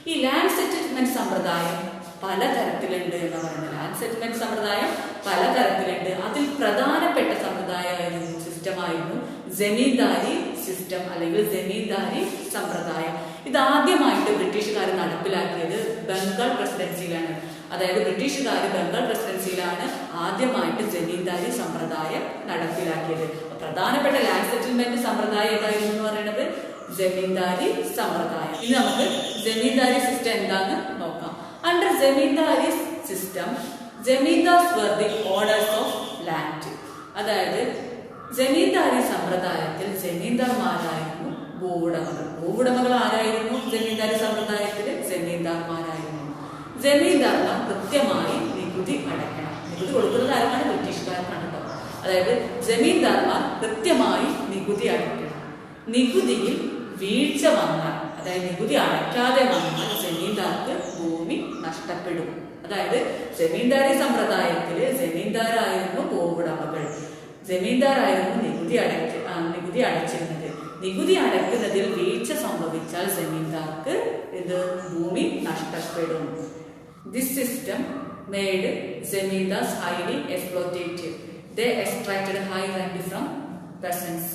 ഈ ലാൻഡ് സെറ്റിൽമെന്റ് സമ്പ്രദായം പലതരത്തിലുണ്ട് എന്ന് പറയുന്നത്. ലാൻഡ് സെറ്റിൽമെന്റ് സമ്പ്രദായം പലതരത്തിലുണ്ട്. അതിൽ പ്രധാനപ്പെട്ട സമ്പ്രദായമായിരുന്നു, സിസ്റ്റമായിരുന്നു ജമീന്ദാരി സിസ്റ്റം അല്ലെങ്കിൽ ജമീന്ദാരി സമ്പ്രദായം. ഇത് ആദ്യമായിട്ട് ബ്രിട്ടീഷുകാർ നടപ്പിലാക്കിയത് ബംഗാൾ പ്രസിഡൻസിയിലാണ്. അതായത് ബ്രിട്ടീഷുകാർ ബംഗാൾ പ്രസിഡൻസിയിലാണ് ആദ്യമായിട്ട് ജമീന്ദാരി സമ്പ്രദായം നടപ്പിലാക്കിയത്. പ്രധാനപ്പെട്ട ലാൻഡ് സെറ്റിൽമെന്റ് സമ്പ്രദായം ഏതായിരുന്നു എന്ന് പറയുന്നത് ജമീന്ദാരി സമ്പ്രദായം. ഇനി നമുക്ക് ജമീന്ദാരി സിസ്റ്റം എന്താന്ന് നോക്കാം. Under zamindari system zamindars were the owners of land. അതായത് ജമീന്ദാരി സമ്പ്രദായത്തിൽ ജമീന്ദാർമാരായിരുന്നു ഭൂവുടമകൾ. ഭൂവുടമകൾ ആരായിരുന്നു? ജമീന്ദാരി സമ്പ്രദായത്തിൽ ജമീന്ദാർമാരായിരുന്നു. ജമീന്ദാർമാർ കൃത്യമായി നികുതി അടയ്ക്കണം. നികുതി കൊടുക്കുന്നത് ആരാണ്? ബ്രിട്ടീഷുകാർക്കാണ് കേട്ടോ. അതായത് ജമീന്ദാർമാർ കൃത്യമായി നികുതി അടയ്ക്കണം. നികുതിയിൽ വീഴ്ച വന്നാൽ, അതായത് നികുതി അടയ്ക്കാതെ വന്നാൽ ജമീന്ദാർക്ക് ഭൂമി നഷ്ടപ്പെടും. അതായത് ജമീന്ദാരി സമ്പ്രദായത്തില് ജമീന്ദാരായിരുന്നു ഭൂവുടമകൾ, ജമീന്ദാരായിരുന്നു നികുതി അടച്ചിരുന്നത്. നികുതി അടയ്ക്കുന്നതിൽ വീഴ്ച സംഭവിച്ചാൽ ജമീന്ദാർക്ക് ഇത് ഭൂമി നഷ്ടപ്പെടും. This system made zamindars highly exploitative. They extracted high rent from peasants.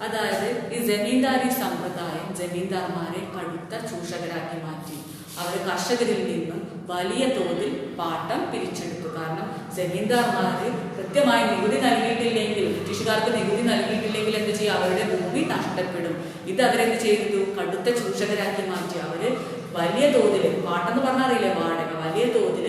അതായത് ഈ ജമീന്ദാരി സമ്പ്രദായം ജമീന്ദാർമാരെ കടുത്ത ചൂഷകരാക്കി മാറ്റി. അവർ കർഷകരിൽ നിന്നും വലിയ തോതിൽ പാട്ടം പിരിച്ചെടുത്തു. കാരണം ജമീന്ദാർമാര് കൃത്യമായി നികുതി നൽകിയിട്ടില്ലെങ്കിൽ, ബ്രിട്ടീഷുകാർക്ക് നികുതി നൽകിയിട്ടില്ലെങ്കിൽ എന്ത് ചെയ്യും? അവരുടെ ഭൂമി നഷ്ടപ്പെടും. ഇത് അവരെന്ത് ചെയ്തു? കടുത്ത ചൂഷകരാക്കി മാറ്റി. അവര് വലിയ തോതിൽ പാട്ടം എന്ന് പറഞ്ഞാൽ അറിയില്ലേ, വാടക, വലിയ തോതിൽ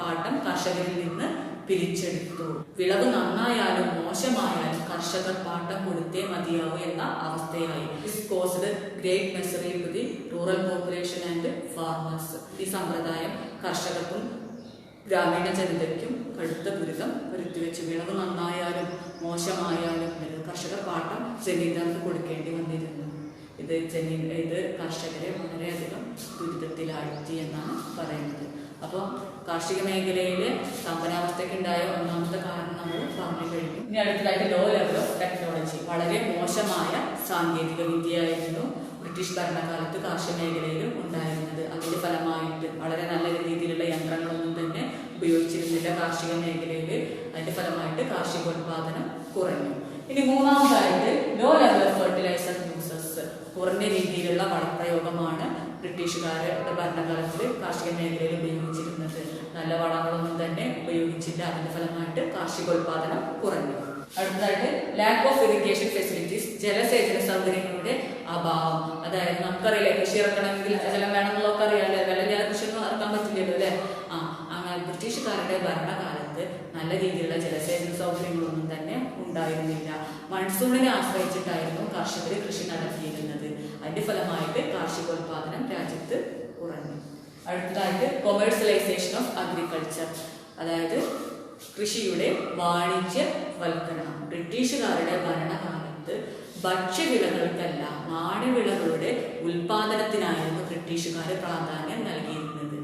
പാട്ടം കർഷകരിൽ നിന്ന് പിരിച്ചെടുത്തു. വിളവ് നന്നായാലും മോശമായാലും കർഷകർ പാട്ടം കൊടുത്തേ മതിയാവൂ എന്ന അവസ്ഥയായി. This caused great misery to the rural population and farmers. ഈ സമ്പ്രദായം കർഷകർക്കും ഗ്രാമീണ ജനതയ്ക്കും കടുത്ത ദുരിതം വരുത്തിവെച്ചു. വിളവ് നന്നായാലും മോശമായാലും കർഷകർ പാട്ടം ജമീന്ദാർക്ക് കൊടുക്കേണ്ടി വന്നിരുന്നു. ഇത് കർഷകരെ വളരെയധികം ദുരിതത്തിലാഴ്ത്തി എന്നാണ് പറയുന്നത്. അപ്പോൾ കാർഷിക മേഖലയിലെ സ്തംഭനാവസ്ഥയ്ക്ക് ഉണ്ടായ ഒന്നാമത്തെ കാരണം നമ്മൾ പറഞ്ഞു കഴിഞ്ഞു. ഇനി അടുത്തതായിട്ട് ലോ ലെവൽ ഓഫ് ടെക്നോളജി. വളരെ മോശമായ സാങ്കേതിക വിദ്യയായിരുന്നു ബ്രിട്ടീഷ് ഭരണകാലത്ത് കാർഷിക മേഖലയിലും ഉണ്ടായിരുന്നത്. അതിന്റെ ഫലമായിട്ട് വളരെ നല്ല രീതിയിലുള്ള യന്ത്രങ്ങളൊന്നും തന്നെ ഉപയോഗിച്ചിരുന്നില്ല കാർഷിക മേഖലയിൽ. അതിന്റെ ഫലമായിട്ട് കാർഷികോൽപാദനം കുറഞ്ഞു. ഇനി മൂന്നാമതായിട്ട് low level of fertiliser uses. കുറഞ്ഞ രീതിയിലുള്ള വളപ്രയോഗമാണ് ബ്രിട്ടീഷുകാരുടെ ഭരണകാലത്തിൽ കാർഷിക മേഖലയിൽ ഉപയോഗിച്ചിരുന്നത്. നല്ല വളങ്ങളൊന്നും തന്നെ ഉപയോഗിച്ചില്ല. അതിന്റെ ഫലമായിട്ട് കാർഷികോൽപാദനം കുറഞ്ഞു. അടുത്തതായിട്ട് ലാക്ക് ഓഫ് ഇറിഗേഷൻ ഫെസിലിറ്റീസ്. ജലസേചന സൗകര്യങ്ങളുടെ അഭാവം. അതായത് നമുക്കറിയില്ലേ, കൃഷി ഇറക്കണമെങ്കിൽ ജലം വേണമെന്നുള്ളതൊക്കെ അറിയാമല്ലേ. വെള്ളമില്ലാതെ കൃഷി ഒന്നും ഇറക്കാൻ പറ്റില്ലല്ലോ അല്ലെ. അങ്ങനെ ബ്രിട്ടീഷുകാരുടെ ഭരണകാലത്ത് നല്ല രീതിയിലുള്ള ജലസേചന സൗകര്യങ്ങളൊന്നും തന്നെ ഉണ്ടായിരുന്നില്ല. മൺസൂണിനെ ആശ്രയിച്ചിട്ടായിരുന്നു കർഷകർ കൃഷി നടത്തിയിരുന്നത്. അതിന്റെ ഫലമായിട്ട് കാർഷികോൽപാദനം രാജ്യത്ത് കുറഞ്ഞു. അടുത്തതായിട്ട് കൊമേഴ്സ്യലൈസേഷൻ ഓഫ് അഗ്രികൾച്ചർ. അതായത് കൃഷിയുടെ വാണിജ്യവൽക്കരണം. ബ്രിട്ടീഷുകാരുടെ ഭരണകാലത്ത് ഭക്ഷ്യവിളകൾക്കല്ല നാണ്യവിളകളുടെ ഉൽപാദനത്തിനായിരുന്നു ബ്രിട്ടീഷുകാർ പ്രാധാന്യം നൽകിയിരുന്നത്.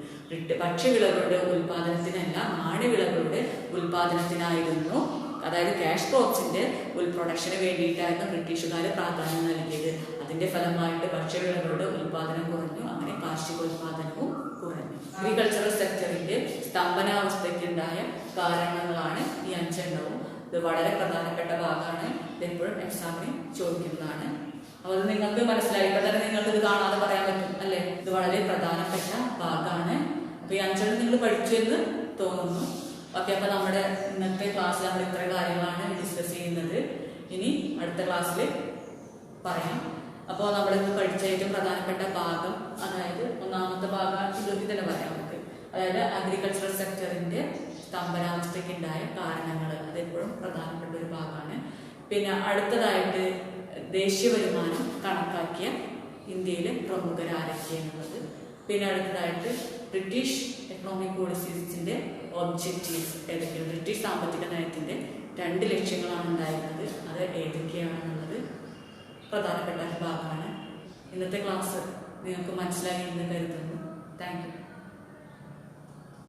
ഭക്ഷ്യവിളകളുടെ ഉൽപാദനത്തിനല്ല നാണ്യവിളകളുടെ ഉൽപാദനത്തിനായിരുന്നു, അതായത് ക്യാഷ് ക്രോപ്സിന്റെ പ്രൊഡക്ഷന് വേണ്ടിയിട്ടായിരുന്നു ബ്രിട്ടീഷുകാർ പ്രാധാന്യം നൽകിയത്. അതിന്റെ ഫലമായിട്ട് ഭക്ഷ്യവിളകളുടെ ഉൽപാദനം കുറഞ്ഞു. അങ്ങനെ കാർഷികോൽപാദനവും കുറഞ്ഞു. അഗ്രികൾച്ചറൽ സെക്ടറിന്റെ സ്തംഭനാവസ്ഥയ്ക്കുണ്ടായ കാരണങ്ങളാണ് ഈ 5 എണ്ണവും. ഇത് വളരെ പ്രധാനപ്പെട്ട ഭാഗമാണ്. ഇതെപ്പോഴും എക്സാമിന് ചോദിക്കുന്നതാണ്. അപ്പോൾ അത് നിങ്ങൾക്ക് മനസ്സിലായി. ഇപ്പൊ തന്നെ നിങ്ങൾക്ക് ഇത് കാണാതെ പറയാൻ പറ്റും അല്ലെ. ഇത് വളരെ പ്രധാനപ്പെട്ട ഭാഗമാണ്. അപ്പൊ ഈ 5 എണ്ണം നിങ്ങൾ പഠിച്ചു എന്ന് തോന്നുന്നു. ഓക്കെ, അപ്പൊ നമ്മുടെ ഇന്നത്തെ ക്ലാസ്സിൽ നമ്മൾ ഇത്ര കാര്യങ്ങളാണ് ഡിസ്കസ് ചെയ്യുന്നത്. ഇനി അടുത്ത ക്ലാസ്സിൽ പറയാം. അപ്പോൾ നമ്മൾ ഇന്ന് പഠിച്ച ഏറ്റവും പ്രധാനപ്പെട്ട ഭാഗം, അതായത് ഒന്നാമത്തെ ഭാഗം ഇത് തന്നെ പറയാം നമുക്ക്. അതായത് അഗ്രികൾച്ചറൽ സെക്ടറിന്റെ സ്തംഭനാവസ്ഥയ്ക്കുണ്ടായ കാരണങ്ങൾ. അതെപ്പോഴും പ്രധാനപ്പെട്ട ഒരു ഭാഗമാണ്. പിന്നെ അടുത്തതായിട്ട് ദേശീയ വരുമാനം കണക്കാക്കിയ ഇന്ത്യയിലെ പ്രമുഖരാരൊക്കെയാണുള്ളത്. പിന്നെ അടുത്തതായിട്ട് ബ്രിട്ടീഷ് എക്കണോമിക് പോളിസീസിന്റെ ഒബ്ജക്റ്റീവ്സ് ഏതൊക്കെയാണ്. ബ്രിട്ടീഷ് സാമ്പത്തിക നയത്തിന്റെ 2 ലക്ഷ്യങ്ങളാണ് ഉണ്ടായിരുന്നത്. അത് ഏതൊക്കെയാണെന്നുള്ളത് പ്രധാനപ്പെട്ട ഒരു ഭാഗമാണ്. ഇന്നത്തെ ക്ലാസ് നിങ്ങൾക്ക് മനസ്സിലായി എന്ന് കരുതുന്നു. Thank you.